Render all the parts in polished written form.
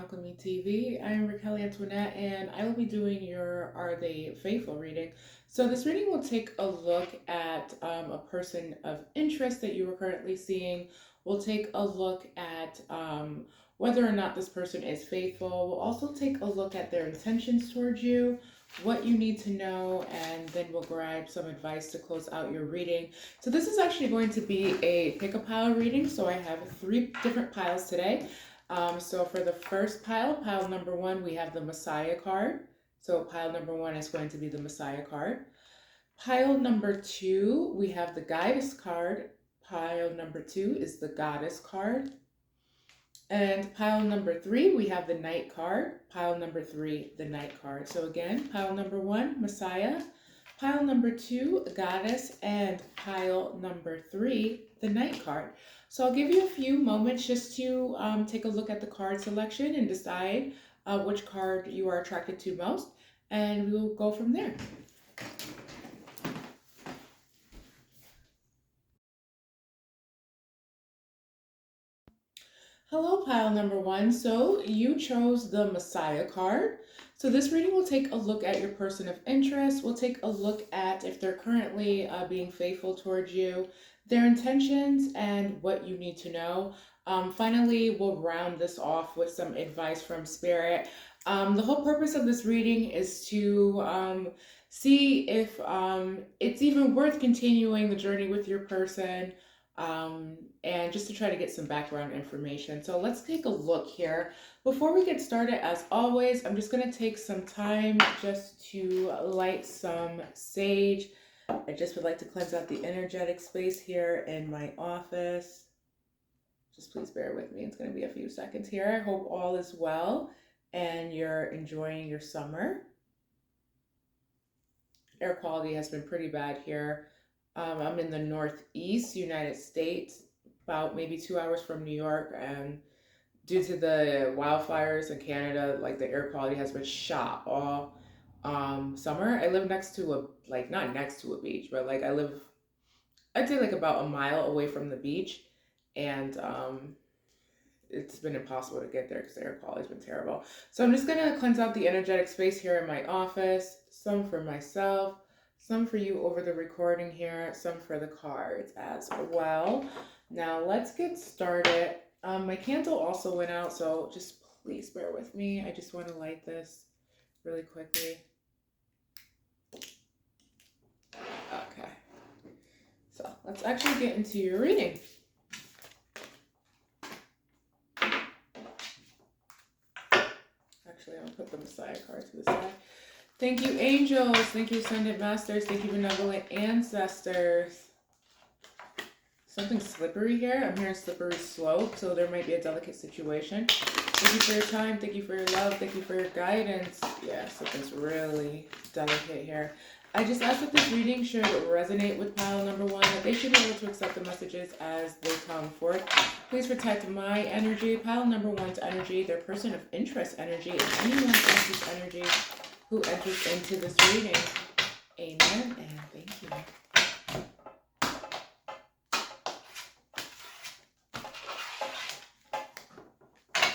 Alchemy TV. I am Raquel Antoinette, and I will be doing your Are They Faithful reading. So, this reading will take a look at a person of interest that you are currently seeing. We'll take a look at whether or not this person is faithful. We'll also take a look at their intentions towards you, what you need to know, and then we'll grab some advice to close out your reading. So, this is actually going to be a pick a pile reading. So, I have 3 different piles today. So for the first pile number 1, we have the Messiah card. So pile number 1 is going to be the Messiah card. Pile number 2, we have the Goddess card. Pile number 2 is the Goddess card. And pile number 3, we have the Knight card. Pile number 3, the Knight card. So again, pile number 1, Messiah. Pile number 2, Goddess. And pile number 3, the Knight card. So I'll give you a few moments just to take a look at the card selection and decide which card you are attracted to most. And we will go from there. Hello, pile number 1. So you chose the Messiah card. So this reading will take a look at your person of interest. We'll take a look at if they're currently being faithful towards you, their intentions, and what you need to know. Finally, we'll round this off with some advice from Spirit. The whole purpose of this reading is to see if it's even worth continuing the journey with your person. And just to try to get some background information. So let's take a look here. Before we get started, as always, I'm just going to take some time just to light some sage. I just would like to cleanse out the energetic space here in my office. Just please bear with me. It's going to be a few seconds here. I hope all is well and you're enjoying your summer. Air quality has been pretty bad here. I'm in the Northeast United States, about maybe 2 hours from New York, and due to the wildfires in Canada, like the air quality has been shot all summer. I live next to not next to a beach, but like I'd say like about a mile away from the beach, and it's been impossible to get there because the air quality's been terrible. So I'm just gonna cleanse out the energetic space here in my office, some for myself, some for you over the recording here, some for the cards as well. Now let's get started. My candle also went out, so just please bear with me. I just want to light this really quickly. Okay, so let's actually get into your reading. Actually, I'll put the Messiah card to the side. Thank you, angels. Thank you, ascended masters. Thank you, benevolent ancestors. Something slippery here. I'm hearing slippery slope, so there might be a delicate situation. Thank you for your time. Thank you for your love. Thank you for your guidance. Yeah, something's really delicate here. I just ask that this reading should resonate with pile number 1, that they should be able to accept the messages as they come forth. Please protect my energy, pile number 1's energy, their person of interest energy, and anyone else's energy who enters into this reading. Amen and thank you.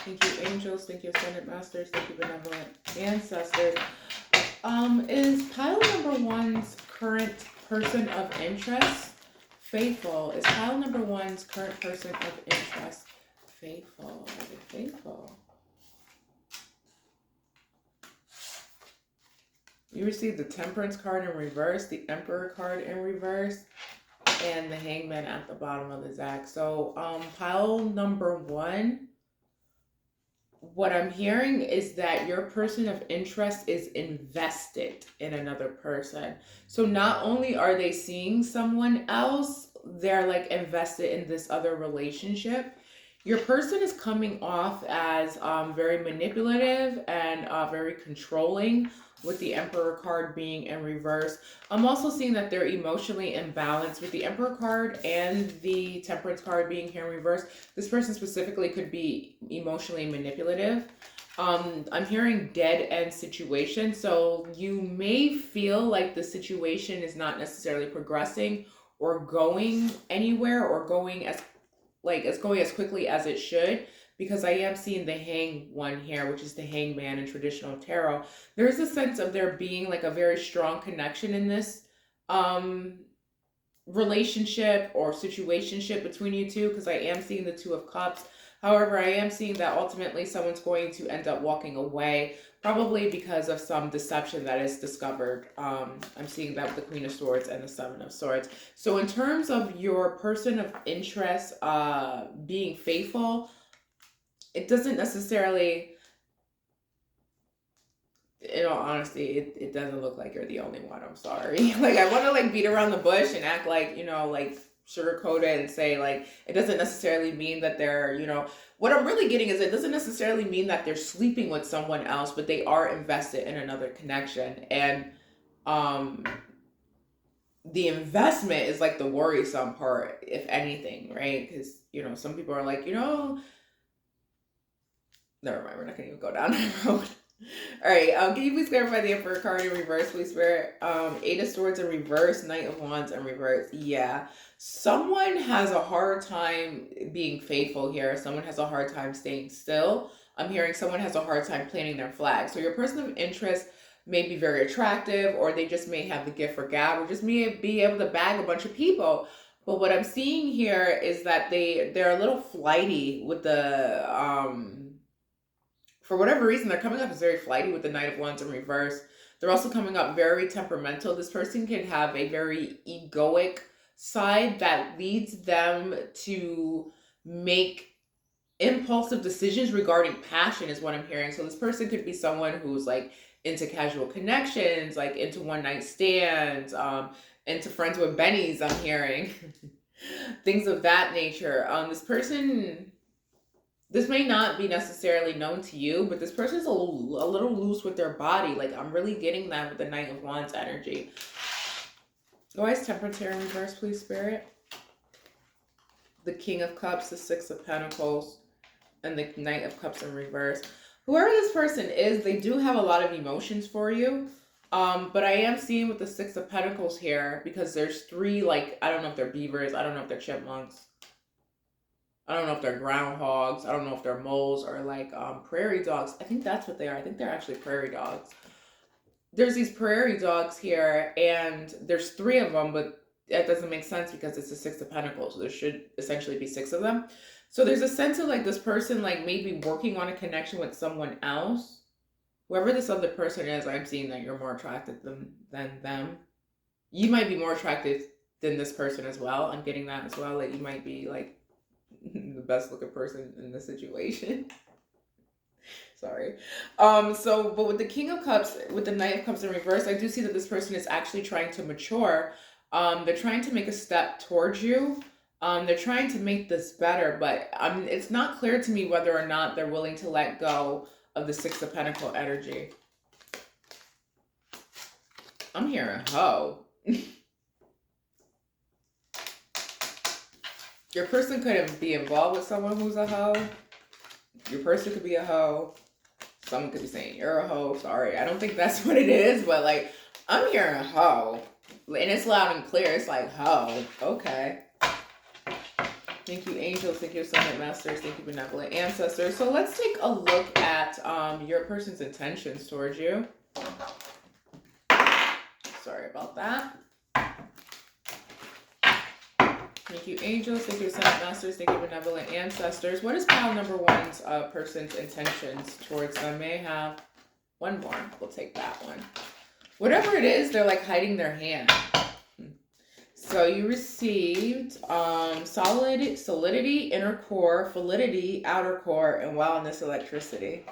Thank you, angels. Thank you, ascended masters. Thank you, benevolent ancestors. Is pile number 1's current person of interest faithful? Is pile number 1's current person of interest faithful? Are they faithful? You received the Temperance card in reverse, the Emperor card in reverse, and the Hangman at the bottom of the deck. So pile number 1, what I'm hearing is that your person of interest is invested in another person. So not only are they seeing someone else, they're like invested in this other relationship. Your person is coming off as very manipulative and very controlling, with the Emperor card being in reverse. I'm also seeing that they're emotionally imbalanced with the Emperor card and the Temperance card being here in reverse. This person specifically could be emotionally manipulative. I'm hearing dead end situation. So you may feel like the situation is not necessarily progressing or going anywhere or going as quickly as it should, because I am seeing the hang one here, which is the hangman in traditional tarot. There's a sense of there being like a very strong connection in this um relationship or situationship between you two, because I am seeing the Two of Cups. However, I am seeing that ultimately someone's going to end up walking away, probably because of some deception that is discovered. I'm seeing that with the Queen of Swords and the Seven of Swords. So in terms of your person of interest being faithful, it doesn't necessarily, in all honesty, it doesn't look like you're the only one. I'm sorry. Like, I want to like beat around the bush and act like, like sugarcoat it and say like, it doesn't necessarily mean that they're, what I'm really getting is it doesn't necessarily mean that they're sleeping with someone else, but they are invested in another connection. And the investment is like the worrisome part, if anything, right? Because, some people are like, never mind, we're not going to even go down that road. All right, can you please clarify the Emperor card in reverse, please, Spirit? Eight of Swords in reverse, Knight of Wands in reverse. Yeah, someone has a hard time being faithful here. Someone has a hard time staying still. I'm hearing someone has a hard time planting their flag. So your person of interest may be very attractive, or they just may have the gift for gab, or just may be able to bag a bunch of people. But what I'm seeing here is that they're a little flighty with the for whatever reason, they're coming up as very flighty with the Knight of Wands in reverse. They're also coming up very temperamental. This person can have a very egoic side that leads them to make impulsive decisions regarding passion, is what I'm hearing. So this person could be someone who's like into casual connections, like into one night stands, into friends with bennies, I'm hearing. Things of that nature. This may not be necessarily known to you, but this person's a little loose with their body. Like, I'm really getting that with the Knight of Wands energy. Why is Temperance here in reverse, please, Spirit? The King of Cups, the Six of Pentacles, and the Knight of Cups in reverse. Whoever this person is, they do have a lot of emotions for you. But I am seeing with the Six of Pentacles here, because there's three, like, I don't know if they're beavers, I don't know if they're chipmunks, I don't know if they're groundhogs, I don't know if they're moles, or like prairie dogs. I think that's what they are. I think they're actually prairie dogs. There's these prairie dogs here, and there's three of them, but that doesn't make sense because it's the Six of Pentacles. So there should essentially be six of them. So there's a sense of like this person like maybe working on a connection with someone else. Whoever this other person is, I'm seeing that you're more attracted than them. You might be more attractive than this person as well. I'm getting that as well. Like, you might be like the best looking person in the situation. Sorry. But with the King of Cups, with the Knight of Cups in reverse, I do see that this person is actually trying to mature. They're trying to make a step towards you. They're trying to make this better, but it's not clear to me whether or not they're willing to let go of the Six of Pentacles energy. I'm hearing hoe. Your person could be involved with someone who's a hoe. Your person could be a hoe. Someone could be saying you're a hoe. Sorry, I don't think that's what it is, but like, I'm hearing a hoe. And it's loud and clear. It's like, hoe. Okay. Thank you, angels. Thank you, Ascended Masters. Thank you, benevolent ancestors. So let's take a look at your person's intentions towards you. Sorry about that. Thank you, angels. Thank you, Ascended Masters. Thank you, benevolent ancestors. What is pile number one's person's intentions towards them? May I have one more? We'll take that one. Whatever it is, they're like hiding their hand. So you received solidity, inner core, validity, outer core, and wildness, electricity.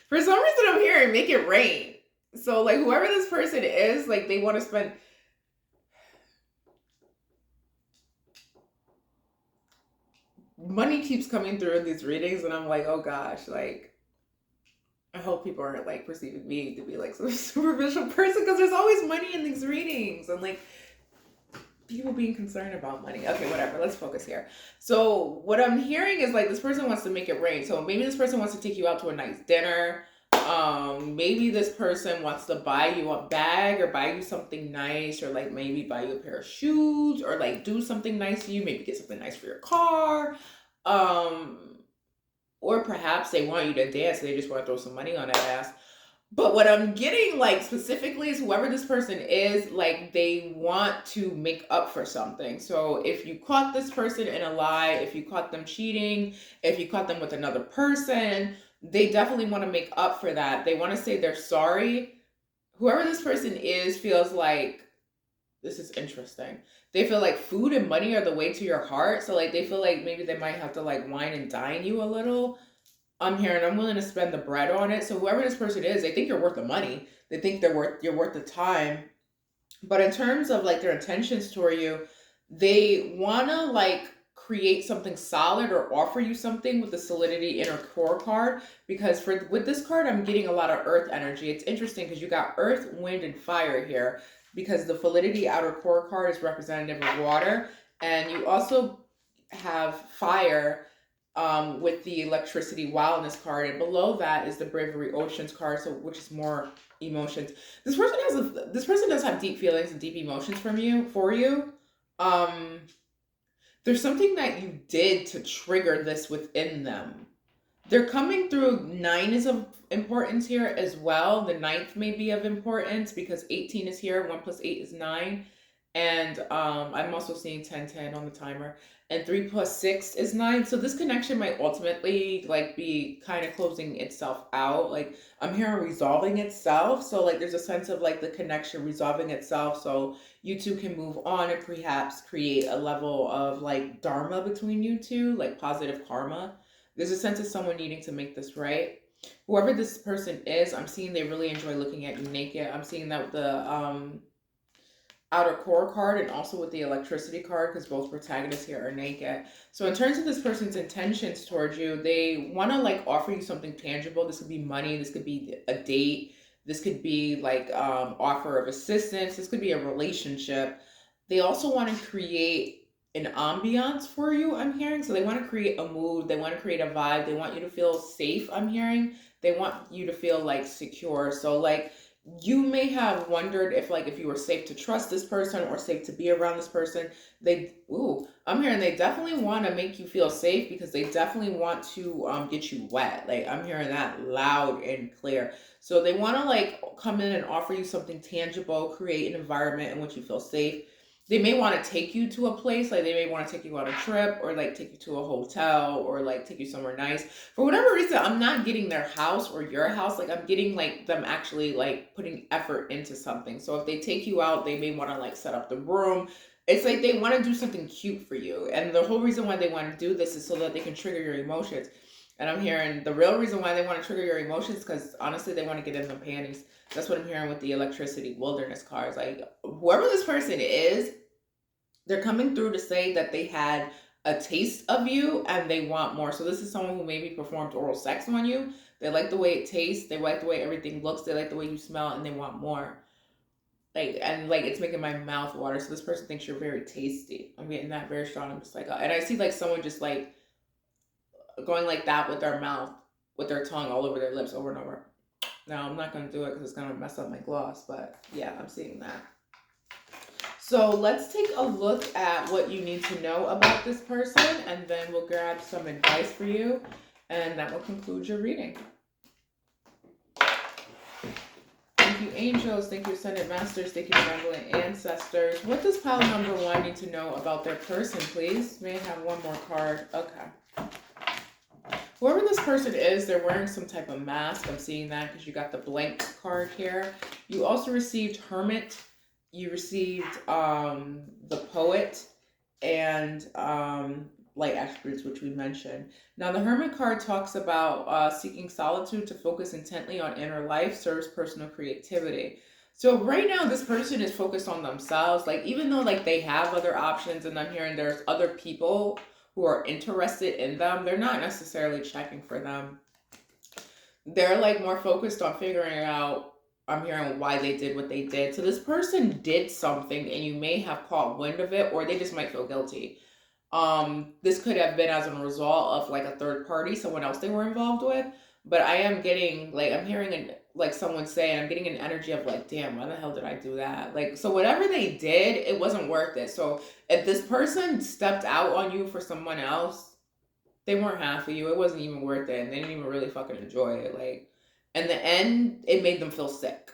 For some reason, I'm hearing make it rain. So like whoever this person is, like they want to spend... Money keeps coming through in these readings, and I'm like, oh gosh, like, I hope people aren't like perceiving me to be like some superficial person, because there's always money in these readings, and like people being concerned about money. Okay, whatever, let's focus here. So what I'm hearing is like this person wants to make it rain. So maybe this person wants to take you out to a nice dinner. Maybe this person wants to buy you a bag or buy you something nice, or like maybe buy you a pair of shoes, or like do something nice to you, maybe get something nice for your car. Um, or perhaps they want you to dance, they just want to throw some money on that ass. But what I'm getting, like, specifically is whoever this person is, like, they want to make up for something. So if you caught this person in a lie, if you caught them cheating, if you caught them with another person, they definitely want to make up for that. They want to say they're sorry. Whoever this person is feels like, this is interesting. They feel like food and money are the way to your heart. So, like, they feel like maybe they might have to, like, wine and dine you a little. I'm here and I'm willing to spend the bread on it. So whoever this person is, they think you're worth the money. They think you're worth the time. But in terms of like their intentions toward you, they wanna like create something solid or offer you something with the solidity inner core card. Because for with this card, I'm getting a lot of earth energy. It's interesting because you got earth, wind, and fire here. Because the validity outer core card is representative of water, and you also have fire with the electricity wildness card, and below that is the bravery oceans card, so which is more emotions. This person does have deep feelings and deep emotions for you. Um, there's something that you did to trigger this within them. They're coming through. 9 is of importance here as well. The ninth may be of importance because 18 is here. 1 plus 8 is 9. And I'm also seeing 10 on the timer. And 3 plus 6 is 9. So this connection might ultimately like be kind of closing itself out. Like I'm hearing resolving itself. So like there's a sense of like the connection resolving itself. So you two can move on and perhaps create a level of like dharma between you two, like positive karma. There's a sense of someone needing to make this right. Whoever this person is, I'm seeing they really enjoy looking at you naked. I'm seeing that with the outer core card and also with the electricity card, because both protagonists here are naked. So in terms of this person's intentions towards you, they want to like offer you something tangible. This could be money. This could be a date. This could be like offer of assistance. This could be a relationship. They also want to create an ambiance for you, I'm hearing. So they want to create a mood, they want to create a vibe, they want you to feel safe, I'm hearing. They want you to feel like secure. So like you may have wondered if like if you were safe to trust this person or safe to be around this person. I'm hearing they definitely want to make you feel safe because they definitely want to get you wet. Like I'm hearing that loud and clear. So they want to like come in and offer you something tangible, create an environment in which you feel safe. They may want to take you to a place, like they may want to take you on a trip or like take you to a hotel or like take you somewhere nice. For whatever reason, I'm not getting their house or your house. Like I'm getting like them actually like putting effort into something. So if they take you out, they may want to like set up the room. It's like they want to do something cute for you. And the whole reason why they want to do this is so that they can trigger your emotions. And I'm hearing the real reason why they want to trigger your emotions because honestly, they want to get in the panties. That's what I'm hearing with the electricity wilderness cards. Like whoever this person is, they're coming through to say that they had a taste of you and they want more. So this is someone who maybe performed oral sex on you. They like the way it tastes. They like the way everything looks. They like the way you smell, and they want more. Like and like it's making my mouth water. So this person thinks you're very tasty. I'm getting that very strong. I'm just like, and I see like someone just like going like that with their mouth, with their tongue all over their lips over and over. Now I'm not gonna do it because it's gonna mess up my gloss. But yeah, I'm seeing that. So let's take a look at what you need to know about this person, and then we'll grab some advice for you, and that will conclude your reading. Thank you, angels. Thank you, ascended masters. Thank you, benevolent ancestors. What does pile number 1 need to know about their person, please? May I have one more card? Okay. Whoever this person is, they're wearing some type of mask. I'm seeing that because you got the blank card here. You also received Hermit. You received the Poet and light attributes, which we mentioned. Now, the Hermit card talks about seeking solitude to focus intently on inner life, serves personal creativity. So right now, this person is focused on themselves. Like, even though like they have other options, and I'm hearing there's other people who are interested in them, they're not necessarily checking for them. They're like more focused on figuring out, I'm hearing why they did what they did. So this person did something and you may have caught wind of it, or they just might feel guilty. This could have been as a result of like a third party, someone else they were involved with. but I am getting like, I'm hearing like someone say, and I'm getting an energy of like, damn, why the hell did I do that? Like, so whatever they did, it wasn't worth it. So if this person stepped out on you for someone else, they weren't half of you. It wasn't even worth it, and they didn't even really fucking enjoy it. Like, in the end, it made them feel sick.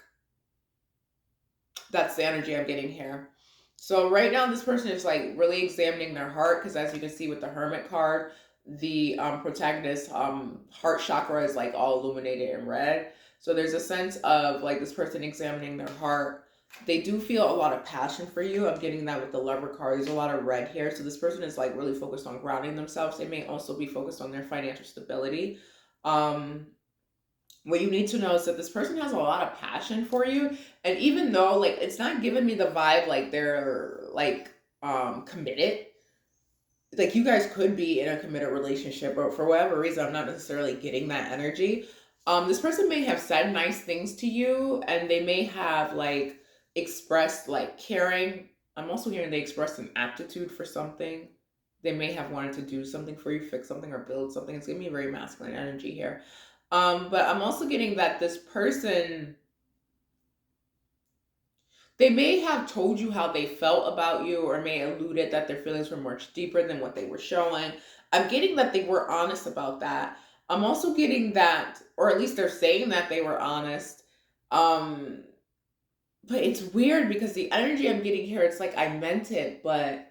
That's the energy I'm getting here. So right now, this person is like really examining their heart, because as you can see with the Hermit card, the protagonist heart chakra is like all illuminated in red. So there's a sense of like this person examining their heart. They do feel a lot of passion for you. I'm getting that with the Lover card. There's a lot of red here. So this person is like really focused on grounding themselves. They may also be focused on their financial stability. Um, what you need to know is that this person has a lot of passion for you, and even though like it's not giving me the vibe like they're like committed, like you guys could be in a committed relationship, but for whatever reason I'm not necessarily getting that energy. This person may have said nice things to you, and they may have like expressed like caring. I'm also hearing they expressed an aptitude for something. They may have wanted to do something for you, fix something or build something. It's giving me very masculine energy here. But I'm also getting that this person, they may have told you how they felt about you, or may alluded that their feelings were much deeper than what they were showing. I'm getting that they were honest about that. I'm also getting that, or at least they're saying that they were honest. Um, but it's weird because the energy I'm getting here, it's like I meant it, but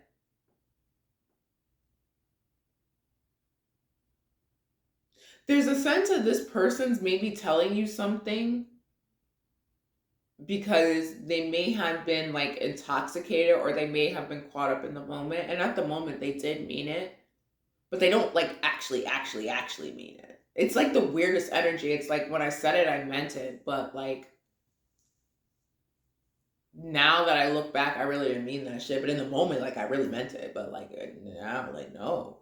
there's a sense of this person's maybe telling you something because they may have been like intoxicated, or they may have been caught up in the moment, and at the moment they did mean it, but they don't like actually mean it. It's like the weirdest energy. It's like when I said it I meant it, but like now that I look back I really didn't mean that shit, but in the moment like I really meant it, but like now like no.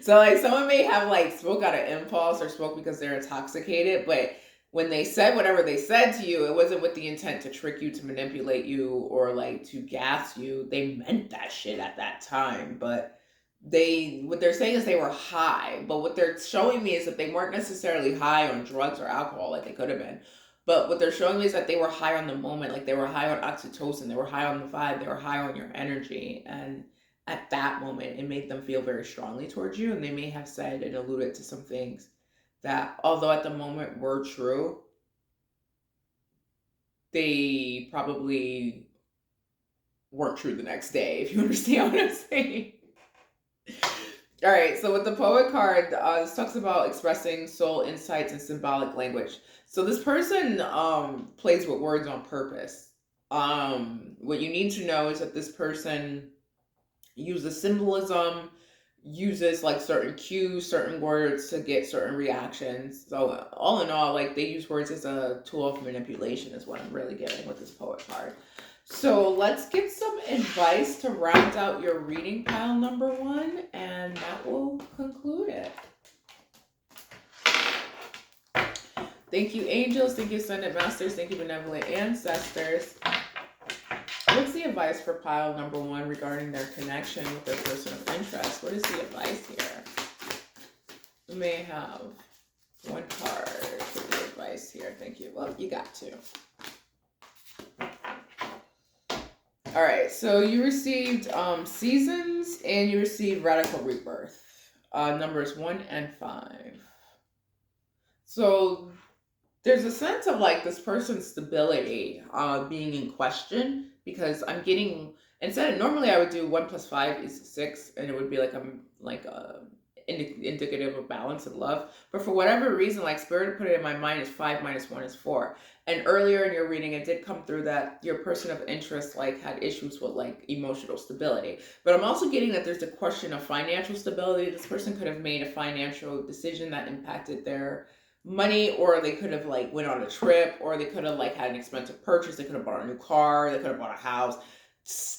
So like someone may have like spoke out of impulse or spoke because they're intoxicated, but when they said whatever they said to you, it wasn't with the intent to trick you, to manipulate you, or like to gas you. They meant that shit at that time, but what they're saying is they were high, but what they're showing me is that they weren't necessarily high on drugs or alcohol like they could have been. But what they're showing me is that they were high on the moment, like they were high on oxytocin, they were high on the vibe, they were high on your energy, and at that moment, it made them feel very strongly towards you, and they may have said and alluded to some things that, although at the moment were true, they probably weren't true the next day, if you understand what I'm saying. All right, so with the Poet card, this talks about expressing soul insights and symbolic language. So this person plays with words on purpose. What you need to know is that this person uses symbolism, uses like certain cues, certain words to get certain reactions. So all in all, like they use words as a tool of manipulation is what I'm really getting with this Poet card. So let's get some advice to round out your reading, pile number one, and that will conclude it. Thank you, angels. Thank you, ascended masters. Thank you, benevolent ancestors. What's the advice for pile number one regarding their connection with their person of interest? What is the advice here? You may have one card for the advice here. Thank you. Well, you got two. All right, so you received Seasons, and you received Radical Rebirth, numbers 1 and 5. So there's a sense of like this person's stability being in question, because I'm getting, instead of, normally I would do 1 plus 5 is 6, and it would be like a indicative of balance and love. But for whatever reason, like Spirit put it in my mind as 5 minus 1 is 4. And earlier in your reading, it did come through that your person of interest like had issues with like emotional stability. But I'm also getting that there's a question of financial stability. This person could have made a financial decision that impacted their money, or they could have like went on a trip, or they could have like had an expensive purchase. They could have bought a new car. They could have bought a house.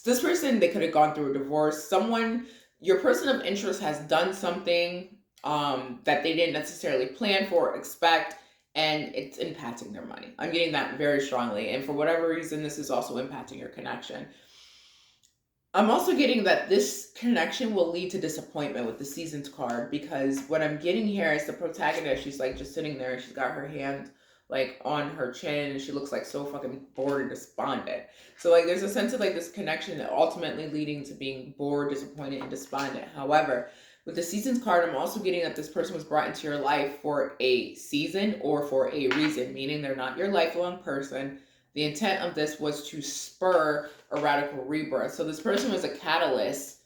This person, they could have gone through a divorce. Someone, your person of interest has done something that they didn't necessarily plan for or expect, and it's impacting their money. I'm getting that very strongly. And for whatever reason, this is also impacting your connection. I'm also getting that this connection will lead to disappointment with the Seasons card, because what I'm getting here is the protagonist, she's like just sitting there and she's got her hand like on her chin and she looks like so fucking bored and despondent. So like there's a sense of like this connection that ultimately leading to being bored, disappointed, and despondent. However, with the Seasons card, I'm also getting that this person was brought into your life for a season or for a reason, meaning they're not your lifelong person. The intent of this was to spur a radical rebirth. So this person was a catalyst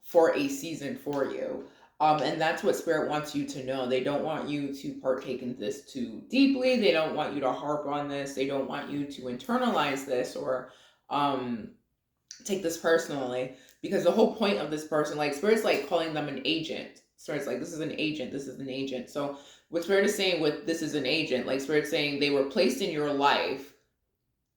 for a season for you. And that's what Spirit wants you to know. They don't want you to partake in this too deeply. They don't want you to harp on this. They don't want you to internalize this or take this personally. Because the whole point of this person, like Spirit's like calling them an agent. Spirit's like, this is an agent. This is an agent. So what Spirit is saying with this is an agent, like Spirit's saying they were placed in your life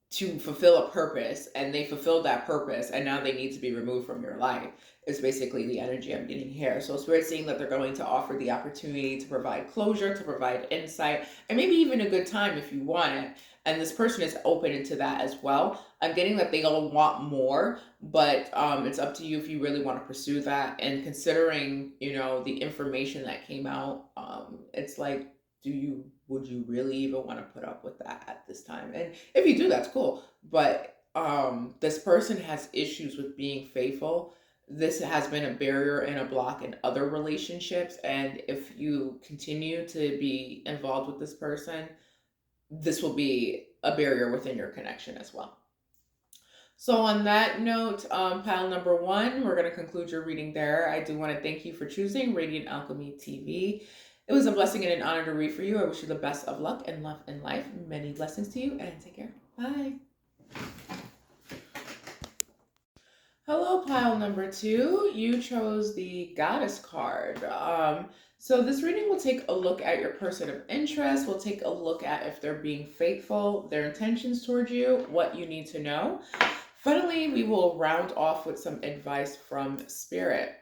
to fulfill a purpose, and they fulfilled that purpose, and now they need to be removed from your life, is basically the energy I'm getting here. So Spirit's saying that they're going to offer the opportunity to provide closure, to provide insight, and maybe even a good time if you want it. And this person is open into that as well. I'm getting that they all want more, but it's up to you if you really want to pursue that. And considering, the information that came out, it's like, would you really even want to put up with that at this time? And if you do, that's cool. But this person has issues with being faithful. This has been a barrier and a block in other relationships, and if you continue to be involved with this person, this will be a barrier within your connection as well. So on that note, pile number 1, we're going to conclude your reading there. I do want to thank you for choosing Radiant Alchemy TV. It was a blessing and an honor to read for you. I wish you the best of luck and love in life. Many blessings to you, and take care. Bye. Hello, pile number 2. You chose the Goddess card. So this reading will take a look at your person of interest. We'll take a look at if they're being faithful, their intentions towards you, what you need to know. Finally, we will round off with some advice from Spirit.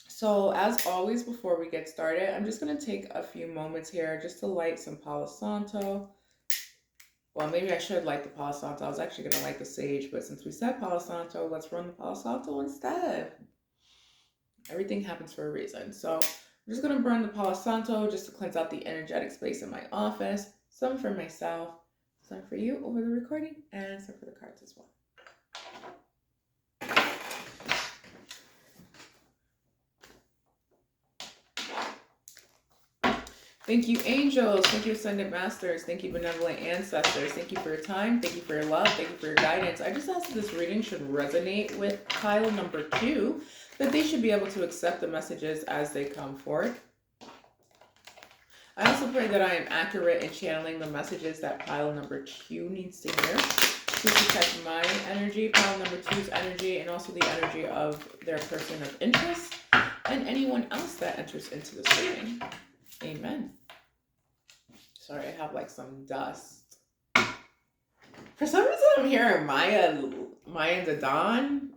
So as always, before we get started, I'm just going to take a few moments here just to light some Palo Santo. Well, maybe I should light the Palo Santo. I was actually going to light the sage, but since we said Palo Santo, let's run the Palo Santo instead. Everything happens for a reason. So I'm just going to burn the Palo Santo just to cleanse out the energetic space in my office. Some for myself, some for you over the recording, and some for the cards as well. Thank you, angels. Thank you, ascended masters. Thank you, benevolent ancestors. Thank you for your time. Thank you for your love. Thank you for your guidance. I just ask that this reading should resonate with pile number 2, that they should be able to accept the messages as they come forth. I also pray that I am accurate in channeling the messages that pile number 2 needs to hear to protect my energy, pile number 2's energy, and also the energy of their person of interest and anyone else that enters into this reading. Amen. Sorry, I have like some dust. For some reason, I'm hearing Maya the Dawn.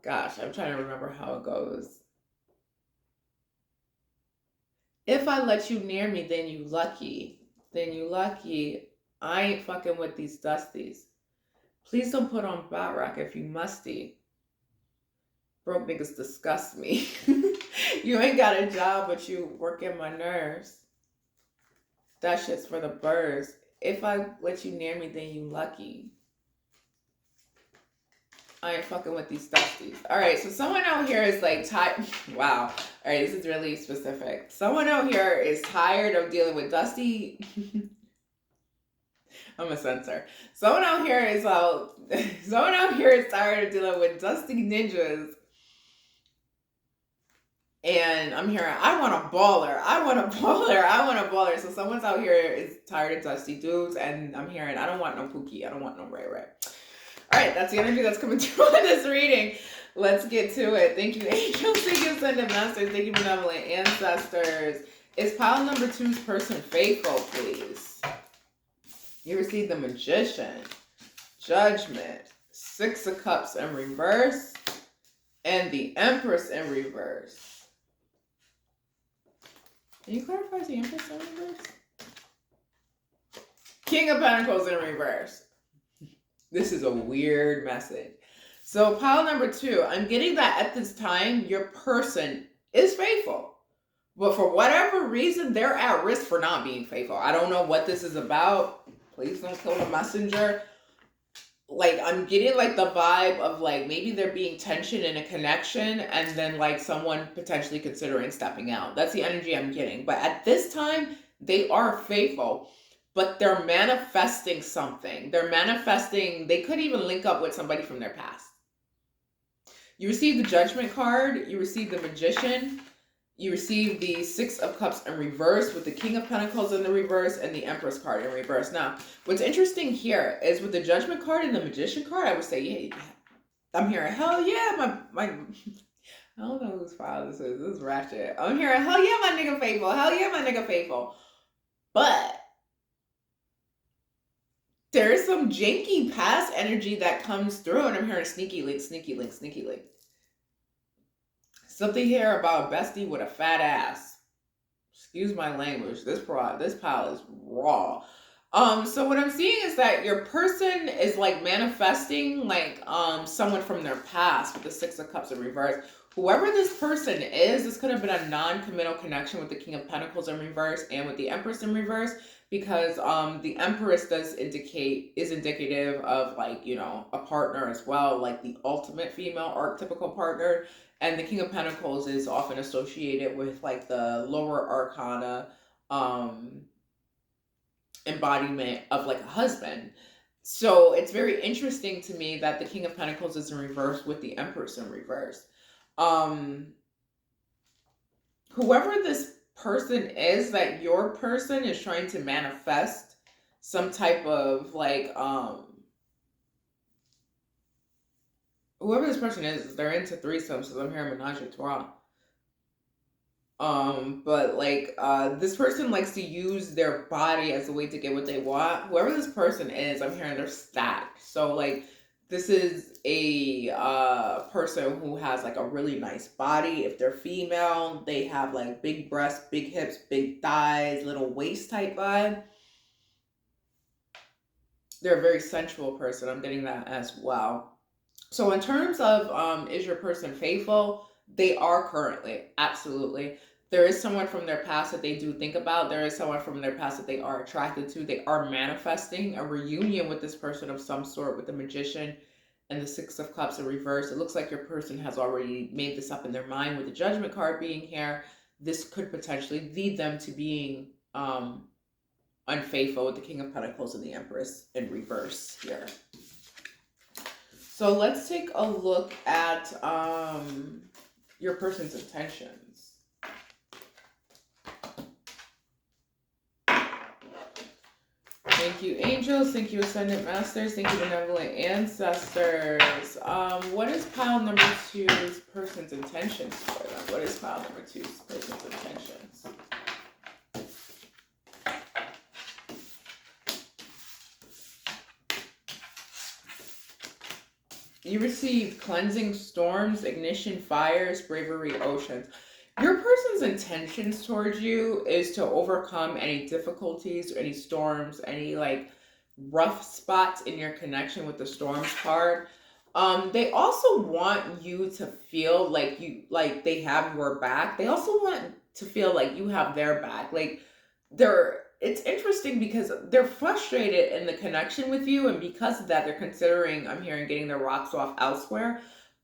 Gosh, I'm trying to remember how it goes. If I let you near me, then you lucky. Then you lucky. I ain't fucking with these dusties. Please don't put on bat rock if you musty. Broke niggas disgust me. You ain't got a job, but you working my nerves. That shit's for the birds. If I let you near me, then you lucky. I ain't fucking with these dusties. Alright, so someone out here is like tired. Wow. Alright, this is really specific. Someone out here is tired of dealing with dusty. I'm a censor. Someone out here is tired of dealing with dusty ninjas. And I'm hearing, I want a baller. I want a baller. I want a baller. So someone's out here is tired of dusty dudes, and I'm hearing, I don't want no Pookie. I don't want no Ray Ray. All right, that's the energy that's coming through in this reading. Let's get to it. Thank you, angels. Thank you, ascended masters. Thank you, benevolent ancestors. Is pile number 2's person faithful, please? You received the Magician, Judgment, 6 of Cups in reverse, and the Empress in reverse. Can you clarify the Empress in reverse? King of Pentacles in reverse. This is a weird message. So pile number 2, I'm getting that at this time, your person is faithful. But for whatever reason, they're at risk for not being faithful. I don't know what this is about. Please don't kill the messenger. Like, I'm getting like the vibe of like maybe there being tension in a connection and then like someone potentially considering stepping out. That's the energy I'm getting. But at this time, they are faithful, but they're manifesting something. They're manifesting, they could even link up with somebody from their past. You receive the Judgment card, you receive the Magician, you receive the Six of Cups in reverse with the King of Pentacles in the reverse and the Empress card in reverse. Now, what's interesting here is with the Judgment card and the Magician card, I would say, yeah, I'm hearing, hell yeah, my I don't know whose file this is. This is ratchet. I'm hearing, hell yeah, my nigga faithful. Hell yeah, my nigga faithful. But there is some janky past energy that comes through, and I'm hearing sneaky link, sneaky link, sneaky link. Something here about a bestie with a fat ass. Excuse my language. This pile is raw. So what I'm seeing is that your person is like manifesting like someone from their past with the Six of Cups in reverse. Whoever this person is, this could have been a non-committal connection with the King of Pentacles in reverse and with the Empress in reverse, because the Empress is indicative of like, you know, a partner as well, like the ultimate female archetypical partner. And the King of Pentacles is often associated with like the lower arcana embodiment of like a husband. So it's very interesting to me that the King of Pentacles is in reverse with the Empress in reverse. Whoever this person is that your person is trying to manifest some type of like whoever this person is, they're into threesomes, so I'm hearing menage a trois. But like this person likes to use their body as a way to get what they want. Whoever this person is, I'm hearing they're stacked. So like this is a person who has like a really nice body. If they're female, they have like big breasts, big hips, big thighs, little waist type vibe. They're a very sensual person. I'm getting that as well. So in terms of is your person faithful? They are currently, absolutely. There is someone from their past that they do think about. There is someone from their past that they are attracted to. They are manifesting a reunion with this person of some sort with the Magician and the Six of Cups in reverse. It looks like your person has already made this up in their mind with the Judgment card being here. This could potentially lead them to being unfaithful with the King of Pentacles and the Empress in reverse here. So let's take a look at your person's intentions. Thank you, angels. Thank you, ascendant masters. Thank you, benevolent ancestors. What is pile number 2's person's intentions for them? What is pile number 2's person's intentions? You receive cleansing storms, ignition fires, bravery oceans. Your person's intentions towards you is to overcome any difficulties, any storms, any like rough spots in your connection with the storms card. They also want you to feel like they have your back. They also want to feel like you have their back. Like it's interesting because they're frustrated in the connection with you, and because of that, they're considering, I'm hearing, getting their rocks off elsewhere.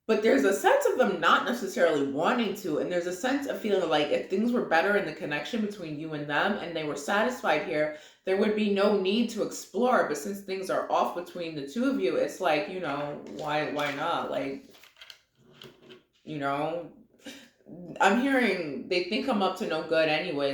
But there's a sense of them not necessarily wanting to, and there's a sense of feeling like if things were better in the connection between you and them, and they were satisfied here, there would be no need to explore. But since things are off between the two of you, it's like, you know, why not? Like, you know, I'm hearing they think I'm up to no good anyway.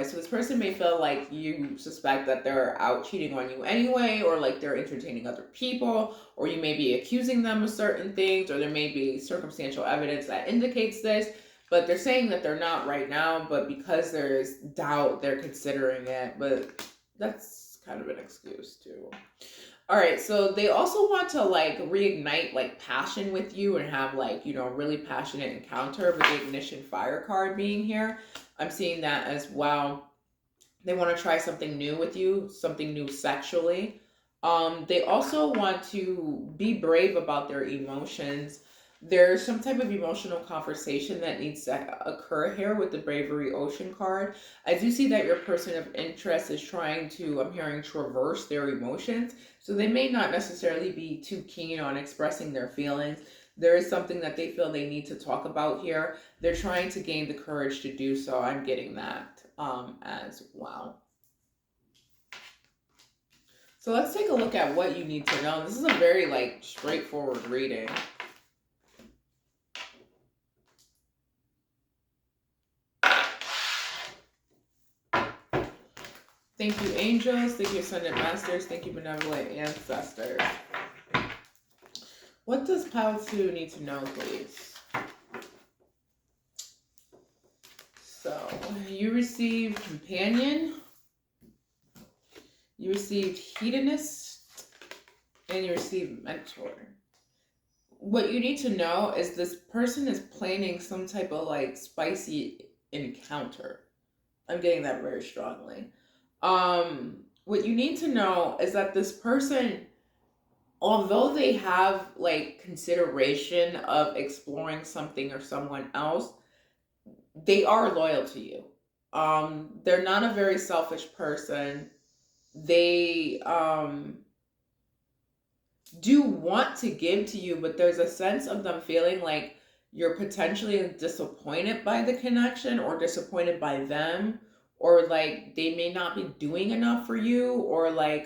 So this person may feel like you suspect that they're out cheating on you anyway, or like they're entertaining other people, or you may be accusing them of certain things, or there may be circumstantial evidence that indicates this. But they're saying that they're not right now, but because there's doubt, they're considering it. But that's kind of an excuse too. All right, so they also want to like reignite like passion with you and have like, you know, really passionate encounter with the ignition fire card being here. I'm seeing that as well. They want to try something new with you, something new sexually. They also want to be brave about their emotions. There's some type of emotional conversation that needs to occur here with the Bravery Ocean card. I do see that your person of interest is trying to, I'm hearing, traverse their emotions. So they may not necessarily be too keen on expressing their feelings. There is something that they feel they need to talk about here. They're trying to gain the courage to do so. I'm getting that as well. So let's take a look at what you need to know. This is a very like straightforward reading. Thank you, angels. Thank you, ascended masters. Thank you, benevolent ancestors. What does Pile 2 need to know, please? So, you received companion, you received hedonist, and you received mentor. What you need to know is this person is planning some type of like spicy encounter. I'm getting that very strongly. What you need to know is that this person, although they have like consideration of exploring something or someone else, they are loyal to you. They're not a very selfish person. They do want to give to you, but there's a sense of them feeling like you're potentially disappointed by the connection or disappointed by them, or like they may not be doing enough for you, or like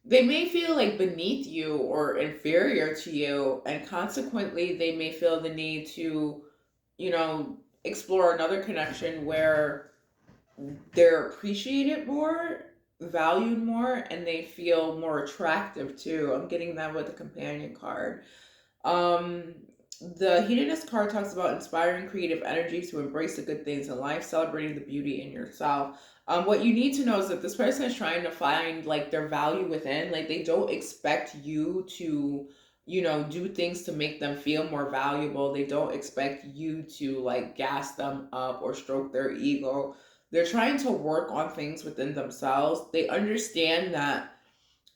they may feel like beneath you or inferior to you, and consequently they may feel the need to, you know, explore another connection where they're appreciated more, valued more, and they feel more attractive too. I'm getting that with the companion card. Um, the hedonist card talks about inspiring creative energy to embrace the good things in life, celebrating the beauty in yourself. What you need to know is that this person is trying to find like their value within. Like they don't expect you to, you know, do things to make them feel more valuable. They don't expect you to like gas them up or stroke their ego. They're trying to work on things within themselves. They understand that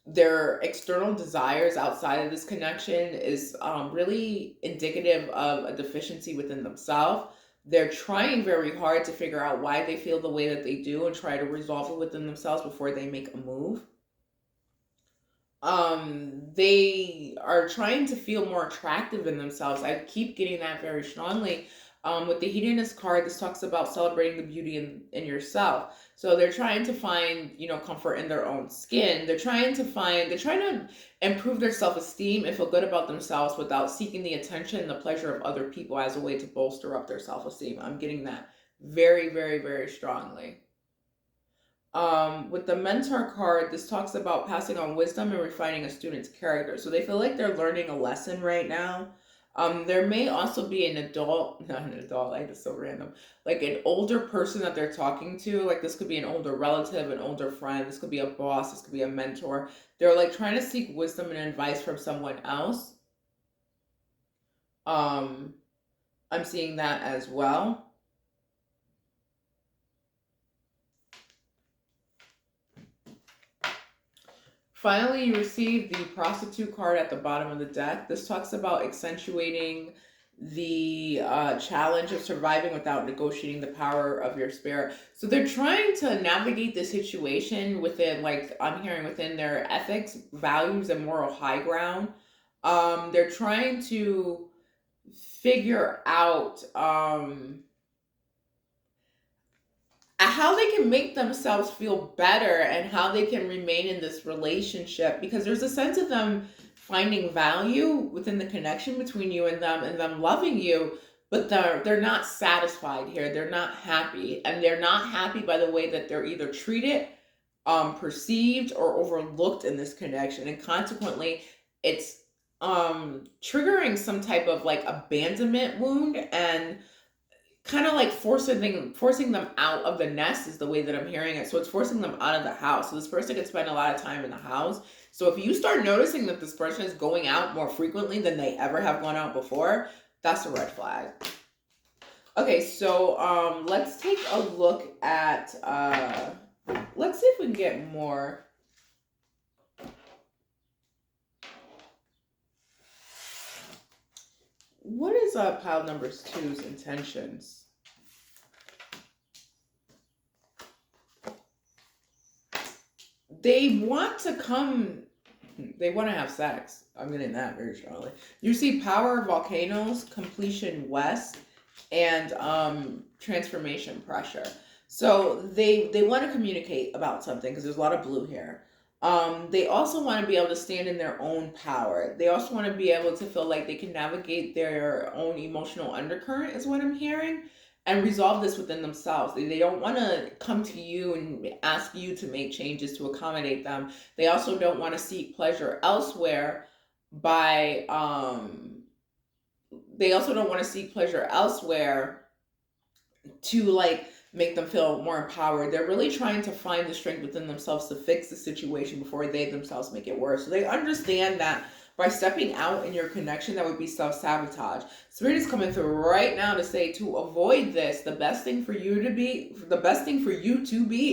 their external desires outside of this connection is really indicative of a deficiency within themselves. They're trying very hard to figure out why they feel the way that they do and try to resolve it within themselves before they make a move. They are trying to feel more attractive in themselves. I keep getting that very strongly. With the hedonist card, this talks about celebrating the beauty in yourself. So they're trying to find, you know, comfort in their own skin. They're trying to improve their self-esteem and feel good about themselves without seeking the attention and the pleasure of other people as a way to bolster up their self-esteem. I'm getting that very, very, very strongly. With the mentor card, this talks about passing on wisdom and refining a student's character. So they feel like they're learning a lesson right now. There may also be an adult, not an adult, like it's so random, like an older person that they're talking to. Like this could be an older relative, an older friend. This could be a boss. This could be a mentor. They're like trying to seek wisdom and advice from someone else. Um, I'm seeing that as well. Finally, you receive the prostitute card at the bottom of the deck. This talks about accentuating the challenge of surviving without negotiating the power of your spirit. So they're trying to navigate the situation within, like I'm hearing, within their ethics, values, and moral high ground. They're trying to figure out how they can make themselves feel better and how they can remain in this relationship, because there's a sense of them finding value within the connection between you and them loving you, but they're not satisfied here. They're not happy, and they're not happy by the way that they're either treated, perceived, or overlooked in this connection, and consequently it's triggering some type of like abandonment wound, and kind of like forcing them out of the nest is the way that I'm hearing it. So it's forcing them out of the house. So this person could spend a lot of time in the house. So if you start noticing that this person is going out more frequently than they ever have gone out before, that's a red flag. Okay, so let's take a look at Let's see if we can get more. What is pile number two's intentions? They want to come, they want to have sex. I'm getting that very strongly. You see power, volcanoes, completion west, and transformation pressure. So they want to communicate about something because there's a lot of blue here. They also want to be able to stand in their own power. They also want to be able to feel like they can navigate their own emotional undercurrent, is what I'm hearing, and resolve this within themselves. They don't want to come to you and ask you to make changes to accommodate them. They also don't want to seek pleasure elsewhere by they also don't want to seek pleasure elsewhere to like make them feel more empowered. They're really trying to find the strength within themselves to fix the situation before they themselves make it worse. So they understand that by stepping out in your connection, that would be self-sabotage. Spirit is coming through right now to say, to avoid this, the best thing for you to be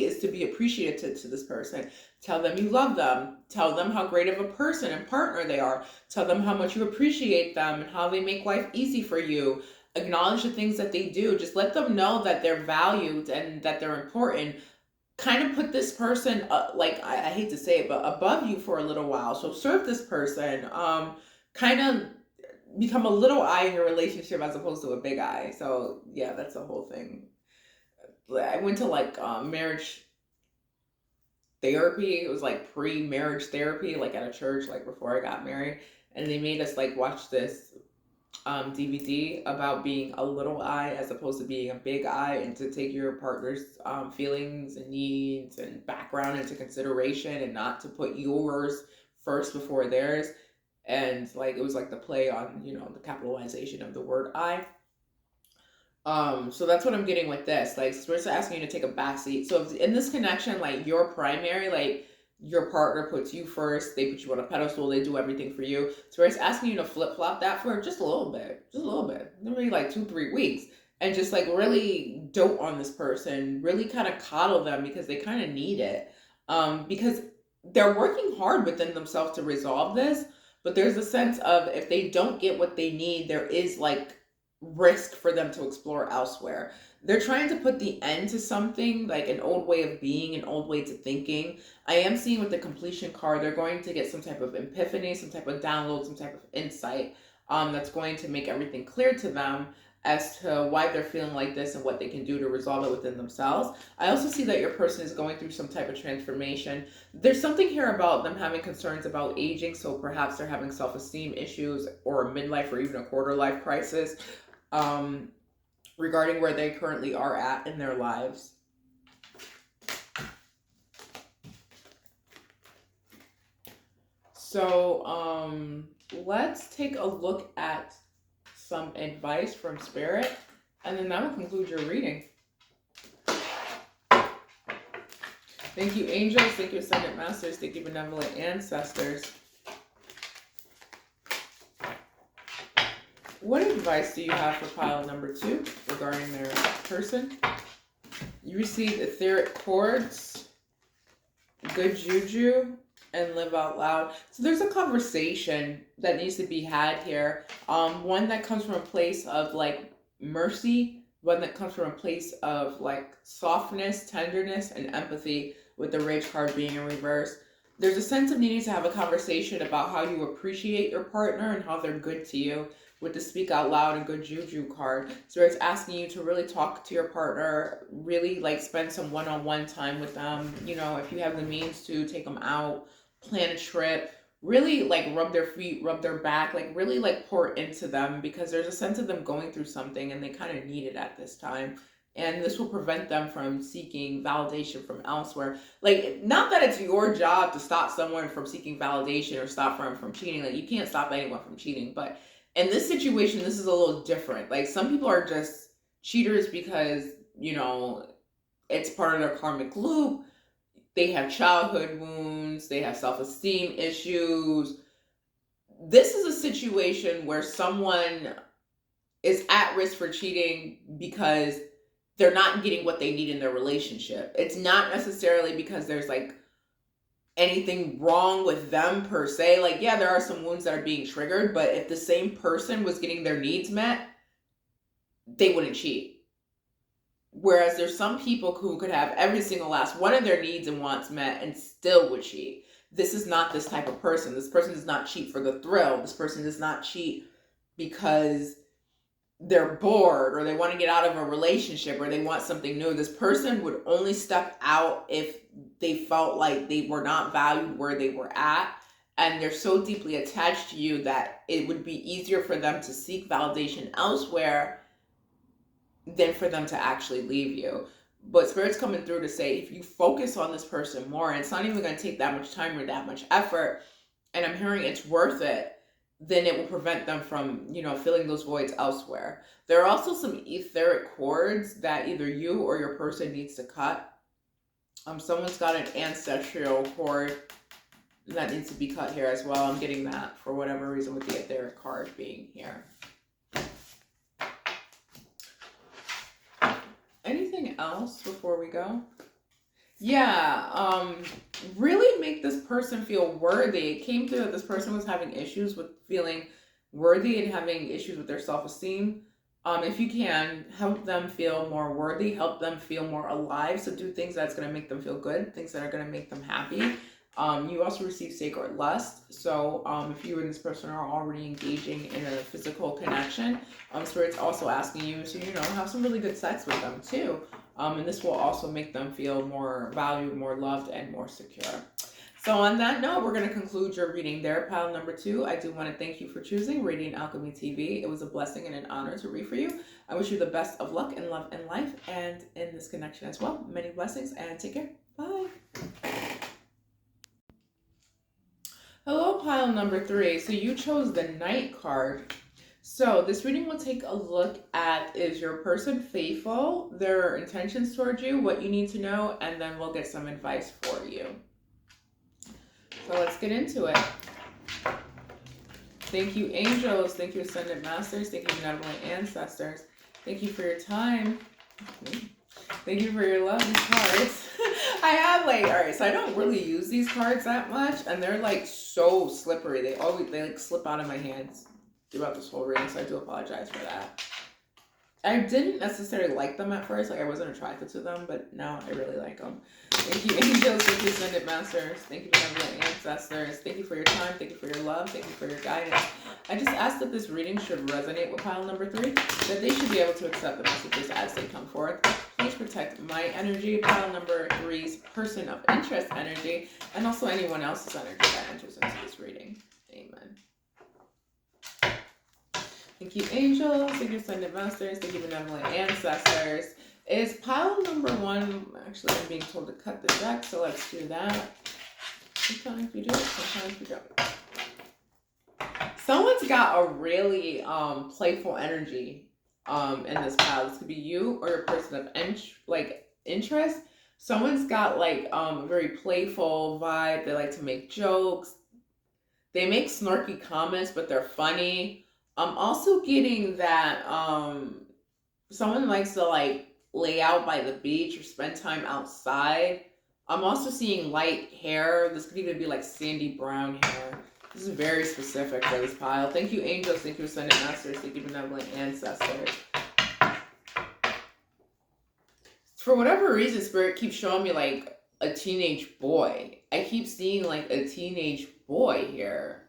is to be appreciative to this person. Tell them you love them. Tell them how great of a person and partner they are. Tell them how much you appreciate them and how they make life easy for you. Acknowledge the things that they do. Just let them know that they're valued and that they're important. Kind of put this person, like, I hate to say it, but above you for a little while. So serve this person. Kind of become a little I in your relationship as opposed to a big I. So yeah, that's the whole thing. I went to like marriage therapy. It was like pre-marriage therapy, like at a church, like before I got married, and they made us like watch this DVD about being a little I as opposed to being a big I, and to take your partner's feelings and needs and background into consideration and not to put yours first before theirs. And like it was like the play on, you know, the capitalization of the word I. So that's what I'm getting with this. Like, Spirit's asking you to take a backseat. So if in this connection, like you're primary, like your partner puts you first, they put you on a pedestal, they do everything for you. Spirit's asking you to flip flop that for just a little bit, maybe like 2-3 weeks, and just like really dote on this person, really kind of coddle them because they kind of need it. Because they're working hard within themselves to resolve this, but there's a sense of if they don't get what they need, there is like risk for them to explore elsewhere. They're trying to put the end to something, like an old way of being, an old way to thinking. I am seeing with the completion card, they're going to get some type of epiphany, some type of download, some type of insight that's going to make everything clear to them as to why they're feeling like this and what they can do to resolve it within themselves. I also see that your person is going through some type of transformation. There's something here about them having concerns about aging, so perhaps they're having self-esteem issues or a midlife or even a quarter life crisis. Regarding where they currently are at in their lives. So let's take a look at some advice from Spirit, and then that will conclude your reading. Thank you, angels. Thank you, ascendant masters. Thank you, benevolent ancestors. What advice do you have for pile number 2 regarding their person? You received etheric chords, good juju, and live out loud. So there's a conversation that needs to be had here. One that comes from a place of like mercy, one that comes from a place of like softness, tenderness, and empathy, with the rage card being in reverse. There's a sense of needing to have a conversation about how you appreciate your partner and how they're good to you, with the speak out loud and good juju card. So it's asking you to really talk to your partner, really like spend some one-on-one time with them. You know, if you have the means to, take them out, plan a trip, really like rub their feet, rub their back, like really like pour into them, because there's a sense of them going through something and they kind of need it at this time. And this will prevent them from seeking validation from elsewhere. Like, not that it's your job to stop someone from seeking validation or stop them from cheating. Like, you can't stop anyone from cheating. But in this situation, this is a little different. Like, some people are just cheaters because, you know, it's part of their karmic loop. They have childhood wounds. They have self-esteem issues. This is a situation where someone is at risk for cheating because they're not getting what they need in their relationship. It's not necessarily because there's like anything wrong with them per se. Like, yeah, there are some wounds that are being triggered, but if the same person was getting their needs met, they wouldn't cheat. Whereas there's some people who could have every single last one of their needs and wants met and still would cheat. This is not this type of person. This person does not cheat for the thrill. This person does not cheat because they're bored or they want to get out of a relationship or they want something new. This person would only step out if they felt like they were not valued where they were at, and they're so deeply attached to you that it would be easier for them to seek validation elsewhere than for them to actually leave you. But Spirit's coming through to say, if you focus on this person more, and it's not even going to take that much time or that much effort, and I'm hearing it's worth it, then it will prevent them from, filling those voids elsewhere. There are also some etheric cords that either you or your person needs to cut. Someone's got an ancestral cord that needs to be cut here as well. I'm getting that for whatever reason with the etheric card being here. Anything else before we go? Yeah, really make this person feel worthy. It came through that this person was having issues with feeling worthy and having issues with their self-esteem. If you can, help them feel more worthy, help them feel more alive. So do things that's going to make them feel good, things that are going to make them happy. You also receive sacred lust. So if you and this person are already engaging in a physical connection, Spirit's also asking you to, have some really good sex with them too. And this will also make them feel more valued, more loved, and more secure. So on that note, we're going to conclude your reading there, pile number 2. I do want to thank you for choosing Radiant Alchemy TV. It was a blessing and an honor to read for you. I wish you the best of luck and love in life and in this connection as well. Many blessings and take care. Bye. Hello, pile number 3. So you chose the Knight card. So this reading will take a look at, is your person faithful, their intentions towards you, what you need to know, and then we'll get some advice for you. So let's get into it. Thank you, angels. Thank you, ascended masters. Thank you, benevolent ancestors. Thank you for your time. Thank you for your love. These cards. I have all right, so I don't really use these cards that much, and they're like so slippery. They like slip out of my hands throughout this whole reading, so I do apologize for that. I didn't necessarily like them at first, like I wasn't attracted to them, but now I really like them. Thank you, angels. Thank you, ascended masters. Thank you, benevolent ancestors. Thank you for your time. Thank you for your love. Thank you for your guidance. I just asked that this reading should resonate with pile number 3, that they should be able to accept the messages as they come forth. Please protect my energy, pile number 3's person of interest energy, and also anyone else's energy that enters into this reading. Amen. Thank you, angels. Thank you, ascended masters. Thank you, benevolent ancestors. Is pile number 1, actually I'm being told to cut the deck, so let's do that. Sometimes we do, sometimes we don't. Someone's got a really playful energy in this pile. This could be you or your person of interest. Someone's got like a very playful vibe. They like to make jokes. They make snarky comments, but they're funny. I'm also getting that someone likes to like lay out by the beach or spend time outside. I'm also seeing light hair. This could even be like sandy brown hair. This is very specific for this pile. Thank you, angels. Thank you, ascended masters. Thank you, benevolent ancestors. For whatever reason, Spirit keeps showing me like a teenage boy. I keep seeing like a teenage boy here.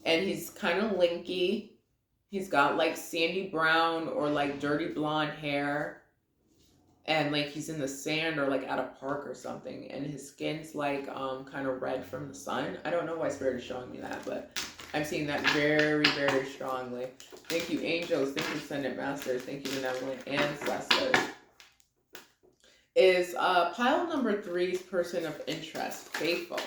And he's kind of lanky. He's got like sandy brown or like dirty blonde hair. And like he's in the sand or like at a park or something. And his skin's like kind of red from the sun. I don't know why Spirit is showing me that, but I'm seeing that very, very strongly. Thank you, angels. Thank you, ascended masters. Thank you, benevolent ancestors. Is pile number 3's person of interest faithful?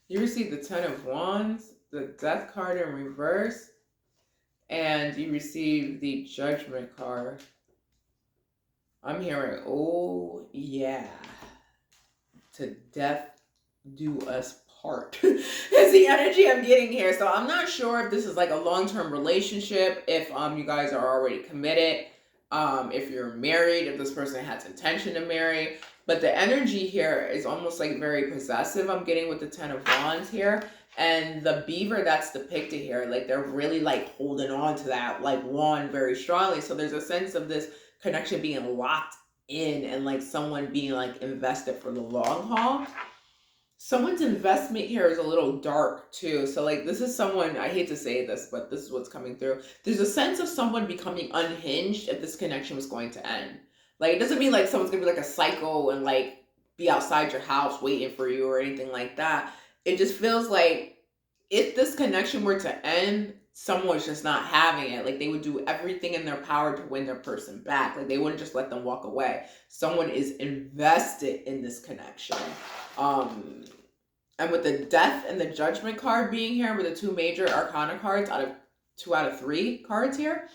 You receive the 10 of Wands, the Death card in reverse, and you receive the Judgment card. I'm hearing, oh yeah, to death do us heart is the energy I'm getting here. So I'm not sure if this is like a long-term relationship, if you guys are already committed, if you're married, if this person has intention to marry. But the energy here is almost like very possessive. I'm getting with the Ten of Wands here. And the beaver that's depicted here, like they're really like holding on to that like wand very strongly. So there's a sense of this connection being locked in and like someone being like invested for the long haul. Someone's investment here is a little dark too. So like this is someone, I hate to say this, but this is what's coming through. There's a sense of someone becoming unhinged if this connection was going to end. Like it doesn't mean like someone's gonna be like a psycho and like be outside your house waiting for you or anything like that. It just feels like if this connection were to end, someone's just not having it. Like they would do everything in their power to win their person back. Like they wouldn't just let them walk away. Someone is invested in this connection. And with the Death and the Judgment card being here, with the two major arcana cards out of 2 out of 3 cards here,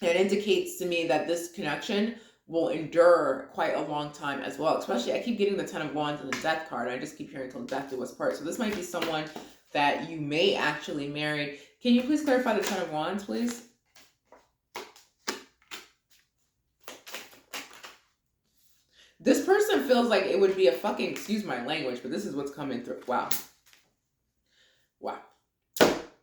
it indicates to me that this connection will endure quite a long time as well. Especially, I keep getting the Ten of Wands and the Death card. I just keep hearing till death do us part. So this might be someone that you may actually marry. Can you please clarify the Ten of Wands, please? This person feels like it would be a fucking, excuse my language, but this is what's coming through. Wow. Wow.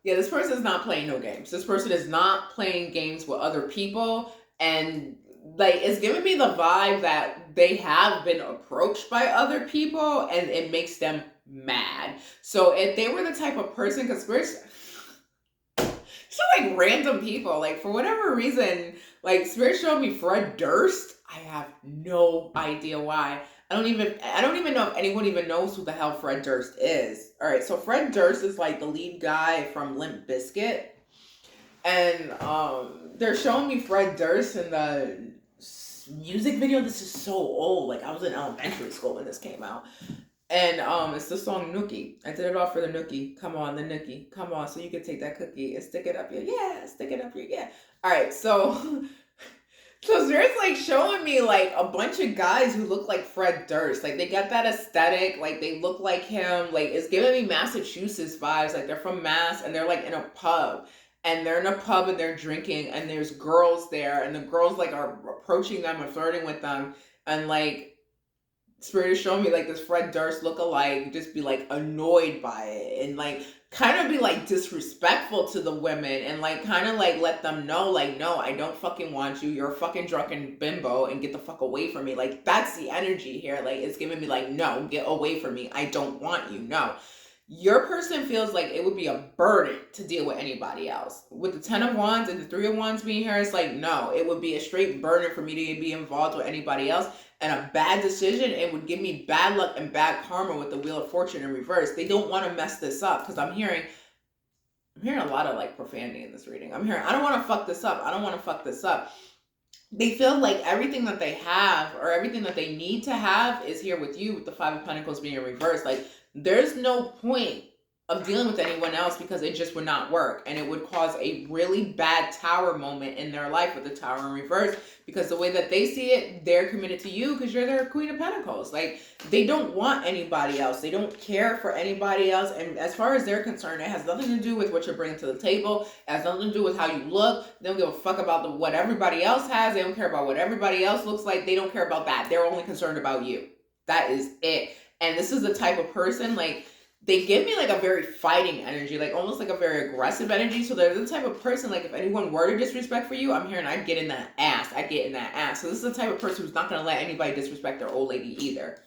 Yeah, this person is not playing no games. This person is not playing games with other people. And like, it's giving me the vibe that they have been approached by other people and it makes them mad. So if they were the type of person, because Spirit's so like random people, like for whatever reason, like Spirit showed me Fred Durst. I have no idea why. I don't even know if anyone even knows who the hell Fred Durst is. All right, so Fred Durst is like the lead guy from Limp Bizkit. And they're showing me Fred Durst in the music video. This is so old. Like I was in elementary school when this came out. And it's the song Nookie. I did it all for the Nookie. Come on, the Nookie. Come on, so you can take that cookie and stick it up your stick it up your All right, so Spirit's like showing me like a bunch of guys who look like Fred Durst. Like they got that aesthetic. Like they look like him. Like it's giving me Massachusetts vibes. Like they're from Mass and they're like in a pub. And they're in a pub and they're drinking and there's girls there and the girls like are approaching them and flirting with them. And like Spirit is showing me like this Fred Durst look-alike just be like annoyed by it and like kind of be like disrespectful to the women and like kind of like let them know like, no, I don't fucking want you. You're a fucking drunken bimbo and get the fuck away from me. Like that's the energy here. Like it's giving me like, no, get away from me. I don't want you. No. Your person feels like it would be a burden to deal with anybody else. With the Ten of Wands and the Three of Wands being here, it's like, no, it would be a straight burden for me to be involved with anybody else. And a bad decision, it would give me bad luck and bad karma with the Wheel of Fortune in reverse. They don't want to mess this up because I'm hearing a lot of like profanity in this reading. I'm hearing, I don't want to fuck this up. I don't want to fuck this up. They feel like everything that they have or everything that they need to have is here with you, with the Five of Pentacles being in reverse. Like there's no point of dealing with anyone else because it just would not work. And it would cause a really bad Tower moment in their life with the Tower in reverse because the way that they see it, they're committed to you because you're their Queen of Pentacles. Like they don't want anybody else. They don't care for anybody else. And as far as they're concerned, it has nothing to do with what you're bringing to the table. It has nothing to do with how you look. They don't give a fuck about what everybody else has. They don't care about what everybody else looks like. They don't care about that. They're only concerned about you. That is it. And this is the type of person, like, they give me like a very fighting energy, like almost like a very aggressive energy. So they're the type of person, like if anyone were to disrespect for you, I'm hearing I get in that ass. I get in that ass. So this is the type of person who's not going to let anybody disrespect their old lady either.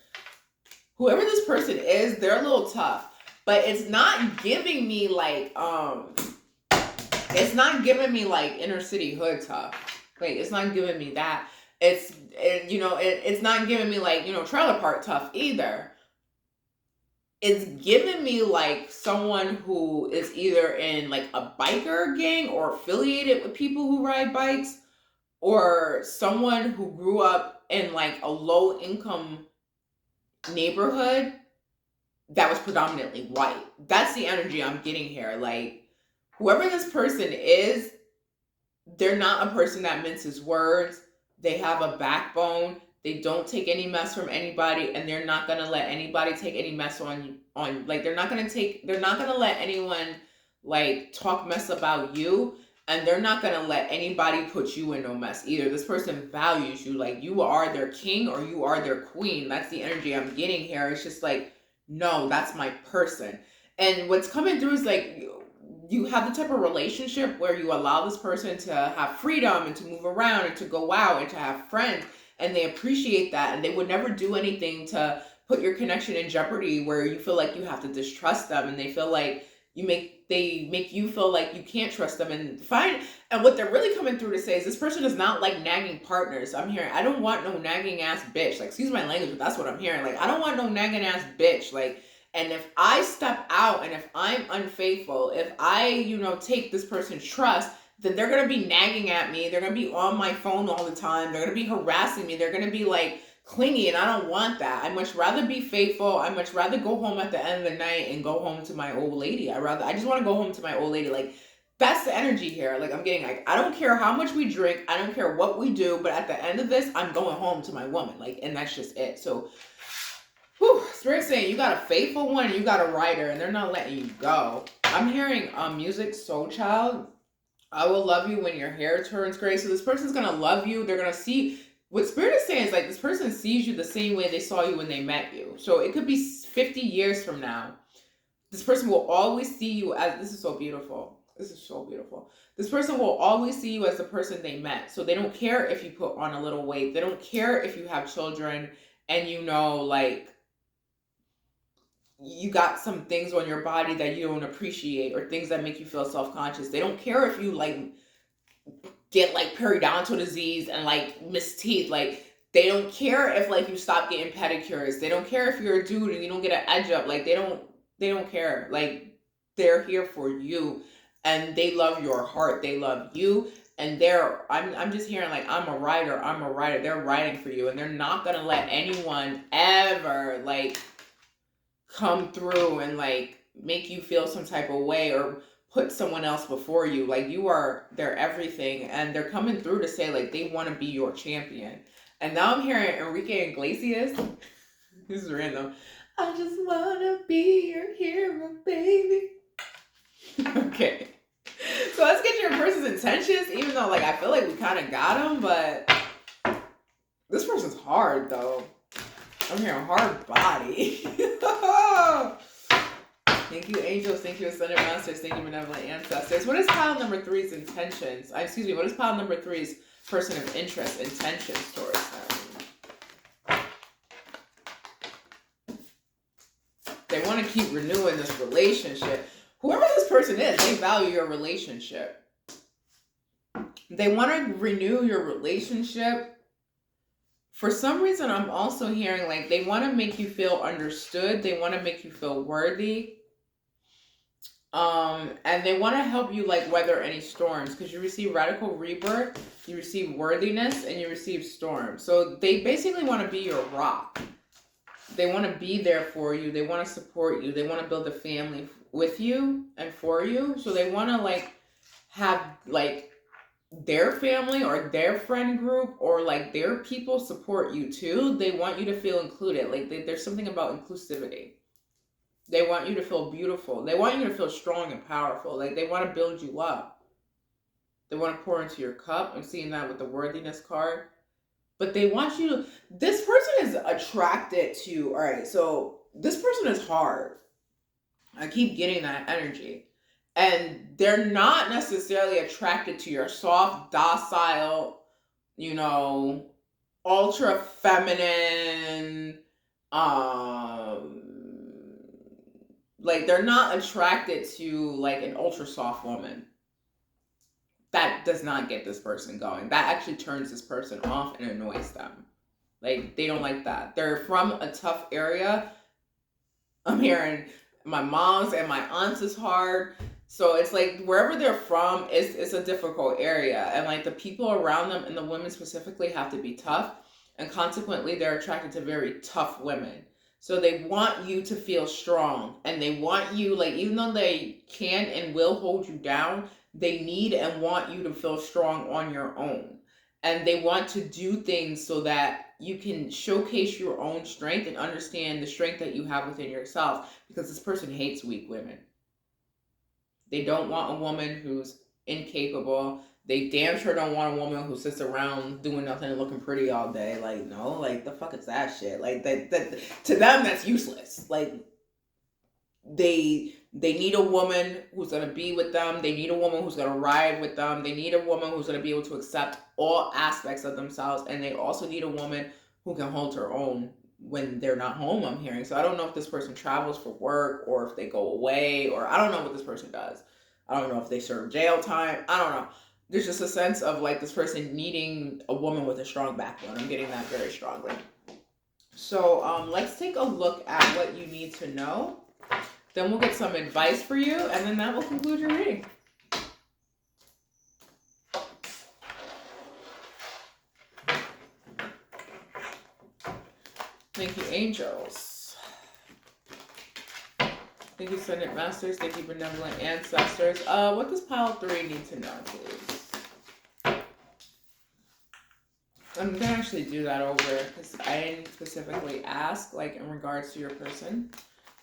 Whoever this person is, they're a little tough. But it's not giving me like, it's not giving me like inner city hood tough. Like, it's not giving me that. It's not giving me like, trailer park tough either. It's giving me like someone who is either in like a biker gang or affiliated with people who ride bikes, or someone who grew up in like a low income neighborhood that was predominantly white. That's the energy I'm getting here. Like whoever this person is, they're not a person that minces words. They have a backbone. They don't take any mess from anybody, and they're not gonna let anybody take any mess on like they're not gonna let anyone like talk mess about you, and they're not gonna let anybody put you in no mess either. This person values you, like you are their king or you are their queen. That's the energy I'm getting here. It's just like, no, that's my person. And what's coming through is like you have the type of relationship where you allow this person to have freedom and to move around and to go out and to have friends, and they appreciate that, and they would never do anything to put your connection in jeopardy where you feel like you have to distrust them, and they feel like they make you feel like you can't trust them. And what they're really coming through to say is this person is not like nagging partners. I'm hearing, I don't want no nagging ass bitch. Like, excuse my language, but that's what I'm hearing. Like, I don't want no nagging ass bitch. Like, and if I step out and if I'm unfaithful, if I, take this person's trust, then they're going to be nagging at me. They're going to be on my phone all the time. They're going to be harassing me. They're going to be like clingy, and I don't want that. I much rather be faithful. I much rather go home at the end of the night and go home to my old lady. I just want to go home to my old lady. Like, that's the energy here. Like, I'm getting like, I don't care how much we drink. I don't care what we do. But at the end of this, I'm going home to my woman. Like, and that's just it. So, Spirit's saying you got a faithful one and you got a writer, and they're not letting you go. I'm hearing music, soul child. I will love you when your hair turns gray. So this person's going to love you. They're going to see, what Spirit is saying is like this person sees you the same way they saw you when they met you. So it could be 50 years from now. This person will always see you as, this is so beautiful. This is so beautiful. This person will always see you as the person they met. So they don't care if you put on a little weight. They don't care if you have children and like, you got some things on your body that you don't appreciate or things that make you feel self-conscious. They don't care if you like get like periodontal disease and like missed teeth. Like, they don't care if like you stop getting pedicures. They don't care if you're a dude and you don't get an edge up. Like, they don't care. Like, they're here for you, and they love your heart. They love you. And I'm just hearing like, I'm a writer. They're writing for you, and they're not gonna let anyone ever like come through and like make you feel some type of way or put someone else before you. Like, you are their everything, and they're coming through to say like they want to be your champion. And now I'm hearing Enrique Iglesias. This is random. I just want to be your hero, baby. Okay, so let's get your person's intentions, even though like I feel like we kind of got them, but this person's hard though. I'm hearing hard body. Thank you, angels. Thank you, ascended masters. Thank you, benevolent ancestors. What is pile number 3's intentions? What is pile number 3's person of interest intentions towards them? They want to keep renewing this relationship. Whoever this person is, they value your relationship. They want to renew your relationship. For some reason, I'm also hearing like they want to make you feel understood. They want to make you feel worthy. And they want to help you like weather any storms, because you receive radical rebirth, you receive worthiness, and you receive storms. So they basically want to be your rock. They want to be there for you. They want to support you. They want to build a family with you and for you. So they want to like have like their family or their friend group or like their people support you too. They want you to feel included. Like there's something about inclusivity. They want you to feel beautiful. They want you to feel strong and powerful. Like, they want to build you up. They want to pour into your cup. I'm seeing that with the worthiness card. But they want you to, this person is attracted to, all right, so this person is hard. I keep getting that energy. And they're not necessarily attracted to your soft, docile, ultra feminine, like, they're not attracted to like an ultra soft woman. That does not get this person going. That actually turns this person off and annoys them. Like, they don't like that. They're from a tough area. I'm hearing my mom's and my aunt's is hard. So it's like wherever they're from, it's a difficult area. And like the people around them and the women specifically have to be tough. And consequently, they're attracted to very tough women. So they want you to feel strong. And they want you, like, even though they can and will hold you down, they need and want you to feel strong on your own. and they want to do things so that you can showcase your own strength and understand the strength that you have within yourself, because this person hates weak women. They don't want a woman who's incapable. They damn sure don't want a woman who sits around doing nothing and looking pretty all day. Like, no, like the fuck is that shit? Like that to them that's useless. Like they need a woman who's gonna be with them. They need a woman who's gonna ride with them. They need a woman who's gonna be able to accept all aspects of themselves, and they also need a woman who can hold her own when they're not home, I'm hearing. So I don't know if this person travels for work or if they go away, or I don't know what this person does. I don't know if they serve jail time. I don't know. There's just a sense of like this person needing a woman with a strong backbone. I'm getting that very strongly. So let's take a look at what you need to know. Then we'll get some advice for you, and then that will conclude your reading. Thank you, angels. Thank you, Ascendant Masters. Thank you, benevolent ancestors. What does pile 3 need to know, please? I'm gonna actually do that over because I didn't specifically ask, like in regards to your person.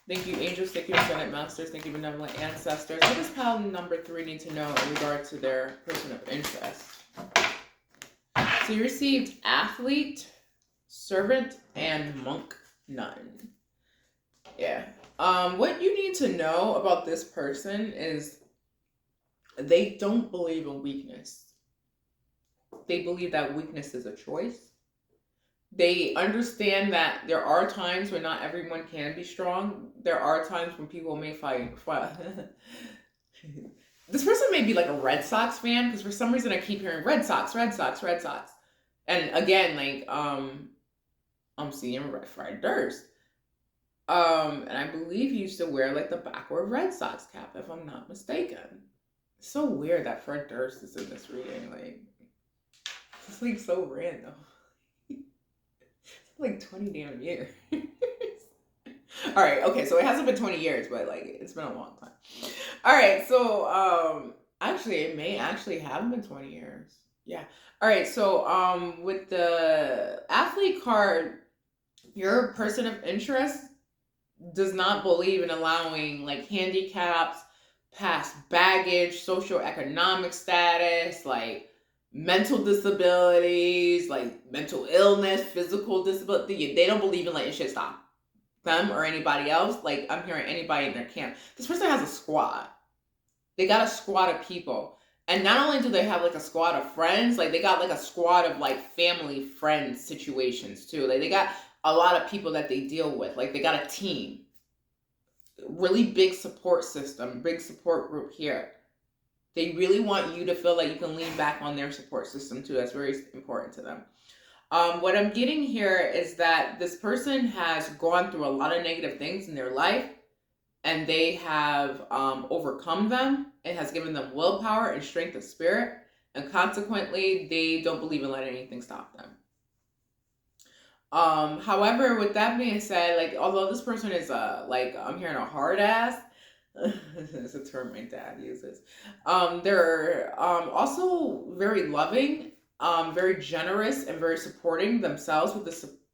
Thank you, angels. Thank you, Ascendant Masters. Thank you, benevolent ancestors. What does pile number 3 need to know in regard to their person of interest? So you received athlete, servant, and monk nun. Yeah. What you need to know about this person is they don't believe in weakness. They believe that weakness is a choice. They understand that there are times when not everyone can be strong. There are times when people may fight. This person may be like a Red Sox fan, because for some reason I keep hearing Red Sox, Red Sox, Red Sox. And again, like, I'm seeing Fred Durst. And I believe he used to wear like the backward Red Sox cap, if I'm not mistaken. It's so weird that Fred Durst is in this reading. Like, it's like so random. It's like 20 damn years. All right, okay, so it hasn't been 20 years, but like it's been a long time. All right, so actually it may actually have been 20 years. Yeah. All right, so with the athlete card, your person of interest does not believe in allowing like handicaps, past baggage, socioeconomic status, like mental disabilities, like mental illness, physical disability. They don't believe in letting shit stop them or anybody else. Like, I'm hearing anybody in their camp. This person has a squad. They got a squad of people. And not only do they have like a squad of friends, like they got like a squad of like family friends situations too. Like they got a lot of people that they deal with. Like they got a team. Really big support system, big support group here. They really want you to feel like you can lean back on their support system too. That's very important to them. What I'm getting here is that this person has gone through a lot of negative things in their life, and they have overcome them. It has given them willpower and strength of spirit, and consequently, they don't believe in letting anything stop them. However, with that being said, like, although this person is like, I'm hearing a hard ass, it's a term my dad uses. They're also very loving, very generous, and very supporting themselves with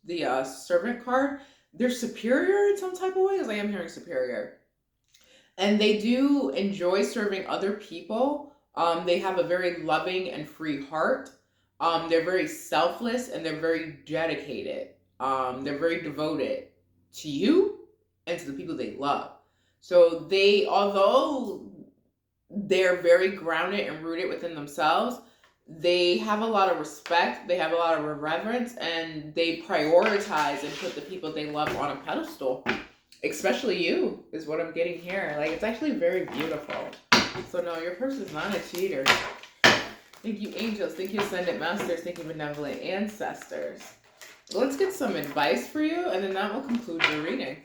the servant card. They're superior in some type of way, because I am hearing superior. And they do enjoy serving other people. They have a very loving and free heart. They're very selfless, and they're very dedicated. They're very devoted to you and to the people they love. So they, although they're very grounded and rooted within themselves, they have a lot of respect, they have a lot of reverence, and they prioritize and put the people they love on a pedestal. Especially you, is what I'm getting here. Like, it's actually very beautiful. So no, your person's not a cheater. Thank you, angels. Thank you, Ascendant Masters. Thank you, benevolent ancestors. Let's get some advice for you, and then that will conclude your reading.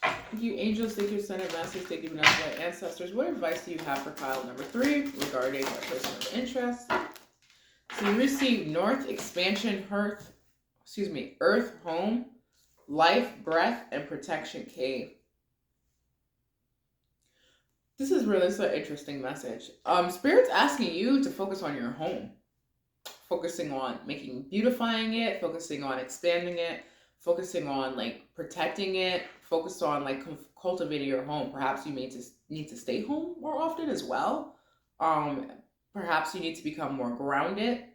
Thank you, angels. Thank you, Ascendant Masters. Thank you, benevolent ancestors. What advice do you have for pile number 3 regarding a person of interest? So you receive North, Expansion, Earth, Home, Life, Breath, and Protection Cave. This is really such an interesting message. Spirit's asking you to focus on your home, focusing on beautifying it, focusing on expanding it, focusing on like protecting it, focus on like cultivating your home. Perhaps you need to stay home more often as well. Um, Perhaps you need to become more grounded.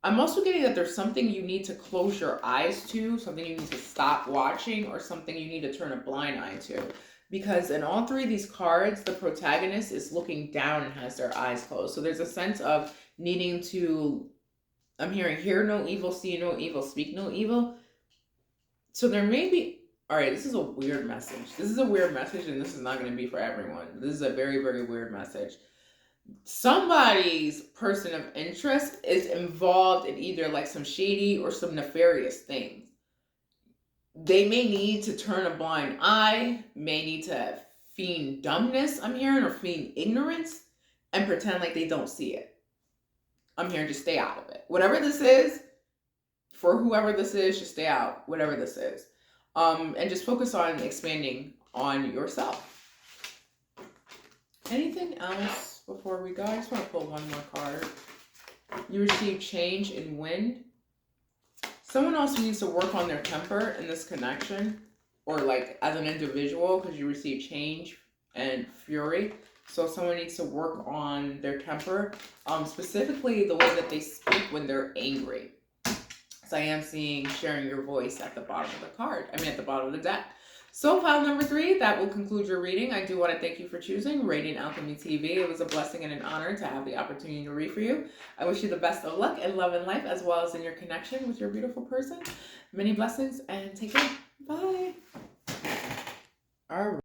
I'm also getting that there's something you need to close your eyes to, something you need to stop watching, or something you need to turn a blind eye to. Because in all three of these cards, the protagonist is looking down and has their eyes closed. So there's a sense of needing to, I'm hearing, hear no evil, see no evil, speak no evil. So there may be, all right, this is a weird message. This is a weird message, and this is not going to be for everyone. This is a very, very weird message. Somebody's person of interest is involved in either like some shady or some nefarious things. They may need to turn a blind eye, may need to feign dumbness, I'm hearing, or feign ignorance, and pretend like they don't see it. I'm hearing just stay out of it. Whatever this is, for whoever this is, just stay out, whatever this is. And just focus on expanding on yourself. Anything else before we go? I just want to pull one more card. You receive change in wind. Someone else needs to work on their temper in this connection, or like as an individual, because you receive change and fury. So someone needs to work on their temper, specifically the way that they speak when they're angry. So I am seeing sharing your voice at the bottom of the card. At the bottom of the deck. So pile number 3, that will conclude your reading. I do want to thank you for choosing Radiant Alchemy TV. It was a blessing and an honor to have the opportunity to read for you. I wish you the best of luck and love in life, as well as in your connection with your beautiful person. Many blessings and take care. Bye. All right.